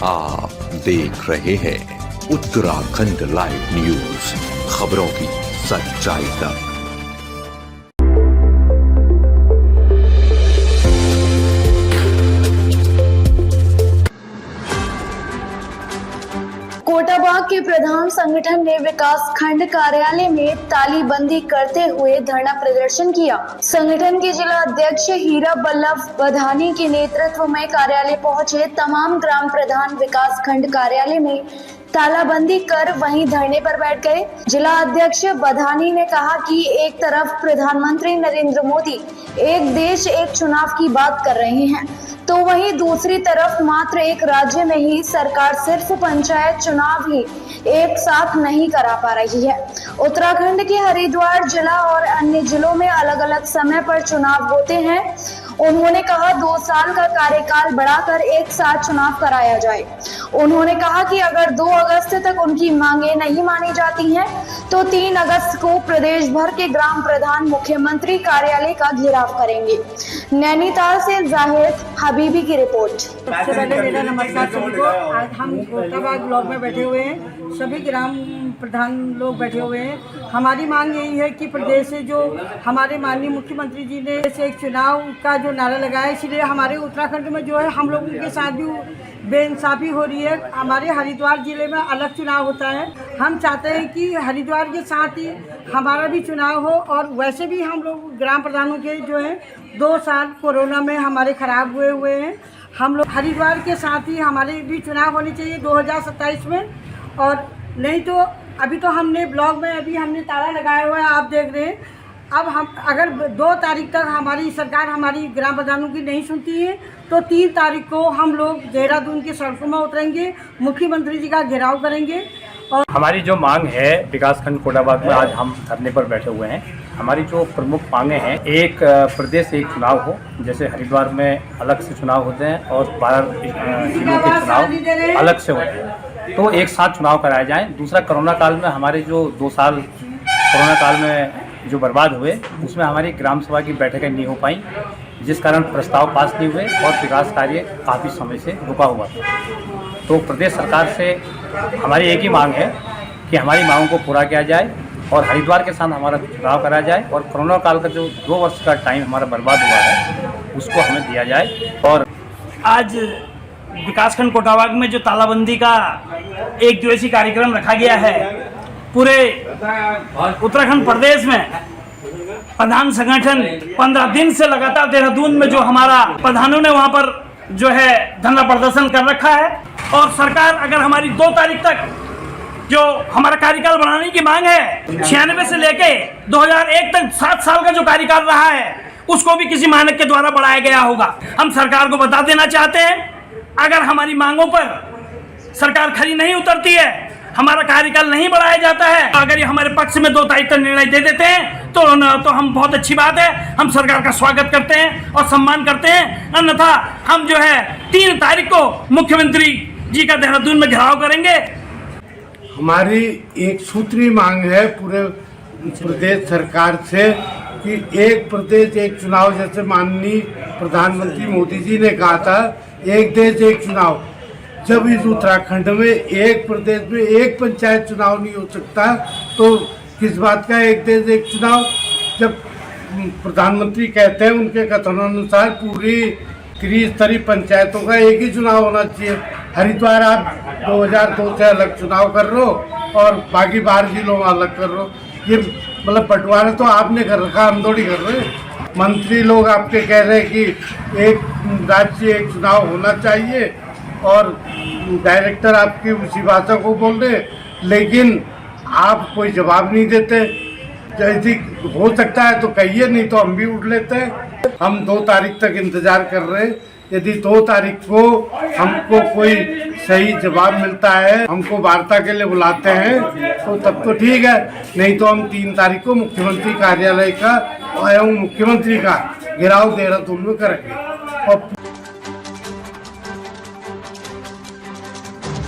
आप देख रहे हैं उत्तराखंड लाइव न्यूज, खबरों की सच्चाई तक। कोटाबाग के प्रधान संगठन ने विकास खंड कार्यालय में तालीबंदी करते हुए धरना प्रदर्शन किया। संगठन के जिला अध्यक्ष हीरा बल्लभ बधानी के नेतृत्व में कार्यालय पहुंचे तमाम ग्राम प्रधान विकास खंड कार्यालय में तालाबंदी कर वहीं धरने पर बैठ गए। जिला अध्यक्ष बधानी ने कहा कि एक तरफ प्रधानमंत्री नरेंद्र मोदी एक देश एक चुनाव की बात कर रहे हैं, तो वहीं दूसरी तरफ मात्र एक राज्य में ही सरकार सिर्फ पंचायत चुनाव ही एक साथ नहीं करा पा रही है। उत्तराखंड के हरिद्वार जिला और अन्य जिलों में अलग अलग समय पर चुनाव होते हैं। उन्होंने कहा 2 साल का कार्यकाल बढ़ाकर एक साथ चुनाव कराया जाए। उन्होंने कहा कि अगर 2 अगस्त तक उनकी मांगे नहीं मानी जाती हैं, तो 3 अगस्त को प्रदेश भर के ग्राम प्रधान मुख्यमंत्री कार्यालय का घेराव करेंगे। नैनीताल से जाहिद हबीबी की रिपोर्ट। सबसे पहले मेरा नमस्कार सभी को। आज हम कोटाबाग ब्लॉक में बैठे हुए हैं, सभी ग्राम प्रधान लोग बैठे हुए हैं। हमारी मांग यही है कि प्रदेश से जो हमारे माननीय मुख्यमंत्री जी ने एक चुनाव का जो नारा लगाया, इसलिए हमारे उत्तराखंड में जो है हम लोगों के साथ भी बेइंसाफी हो रही है। हमारे हरिद्वार जिले में अलग चुनाव होता है। हम चाहते हैं कि हरिद्वार के साथ ही हमारा भी चुनाव हो, और वैसे भी हम लोग ग्राम प्रधानों के जो है 2 साल कोरोना में हमारे खराब हुए हैं। हम लोग हरिद्वार के साथ ही हमारे भी चुनाव होने चाहिए 2027 में, और नहीं तो अभी तो हमने ब्लॉक में अभी हमने ताला लगाया हुआ है, आप देख रहे हैं। अब हम अगर 2 तारीख तक हमारी सरकार हमारी ग्राम प्रधानों की नहीं सुनती है, तो 3 तारीख को हम लोग देहरादून की सड़कों में उतरेंगे, मुख्यमंत्री जी का घेराव करेंगे। और हमारी जो मांग है विकासखंड कोटाबाग में आज हम धरने पर बैठे हुए हैं। हमारी जो प्रमुख मांगे हैं, एक प्रदेश एक चुनाव हो, जैसे हरिद्वार में अलग से चुनाव होते हैं और 12 जिलों के चुनाव अलग से होते हैं, तो एक साथ चुनाव कराए जाएं। दूसरा, कोरोना काल में हमारे जो 2 साल कोरोना काल में जो बर्बाद हुए, उसमें हमारी ग्राम सभा की बैठकें नहीं हो पाई, जिस कारण प्रस्ताव पास नहीं हुए और विकास कार्य काफ़ी समय से रुका हुआ था। तो प्रदेश सरकार से हमारी एक ही मांग है कि हमारी मांगों को पूरा किया जाए और हरिद्वार के साथ हमारा चुनाव कराया जाए, और कोरोना काल का जो 2 वर्ष का टाइम हमारा बर्बाद हुआ है उसको हमें दिया जाए। और आज विकासखंड कोटाबाग में जो तालाबंदी का एक दिवसीय कार्यक्रम रखा गया है, पूरे उत्तराखंड प्रदेश में प्रधान संगठन 15 दिन से लगातार देहरादून में जो हमारा प्रधानों ने वहां पर जो है धरना प्रदर्शन कर रखा है। और सरकार अगर हमारी 2 तारीख तक जो हमारा कार्यकाल बढ़ाने की मांग है, 96 से लेके 2001 तक 7 साल का जो कार्यकाल रहा है, उसको भी किसी मानक के द्वारा बढ़ाया गया होगा। हम सरकार को बता देना चाहते हैं, अगर हमारी मांगों पर सरकार खरी नहीं उतरती है, हमारा कार्यकाल नहीं बढ़ाया जाता है, अगर ये हमारे पक्ष में 2 तारीख तक निर्णय दे देते हैं तो हम बहुत अच्छी बात है, हम सरकार का स्वागत करते हैं और सम्मान करते हैं। अन्यथा हम जो है 3 तारीख को मुख्यमंत्री जी का देहरादून में घेराव करेंगे। हमारी एक सूत्री मांग है पूरे प्रदेश सरकार से कि एक प्रदेश एक चुनाव, जैसे माननीय प्रधानमंत्री मोदी जी ने कहा था एक देश एक चुनाव। जब इस उत्तराखंड में एक प्रदेश में एक पंचायत चुनाव नहीं हो सकता, तो किस बात का एक देश एक चुनाव? जब प्रधानमंत्री कहते हैं उनके कथनानुसार पूरी त्रिस्तरीय पंचायतों का एक ही चुनाव होना चाहिए। हरिद्वार आप 2002 से अलग चुनाव कर रहे हो और बाकी 12 जिलों में अलग कर रहे हो। ये मतलब बंटवारा तो आपने कर रखा, हम थोड़ी कर रहे हैं। मंत्री लोग आपके कह रहे हैं कि एक राज्य एक चुनाव होना चाहिए, और डायरेक्टर आपकी उसी भाषा को बोल रहे, लेकिन आप कोई जवाब नहीं देते। यदि हो सकता है तो कहिए, नहीं तो हम भी उठ लेते हैं। हम 2 तारीख तक इंतजार कर रहे हैं। यदि 2 तारीख को हमको कोई सही जवाब मिलता है, हमको वार्ता के लिए बुलाते हैं, तो तब तो ठीक है, नहीं तो हम 3 तारीख को मुख्यमंत्री कार्यालय का एवं मुख्यमंत्री का घेराव देहरादून में करेंगे। और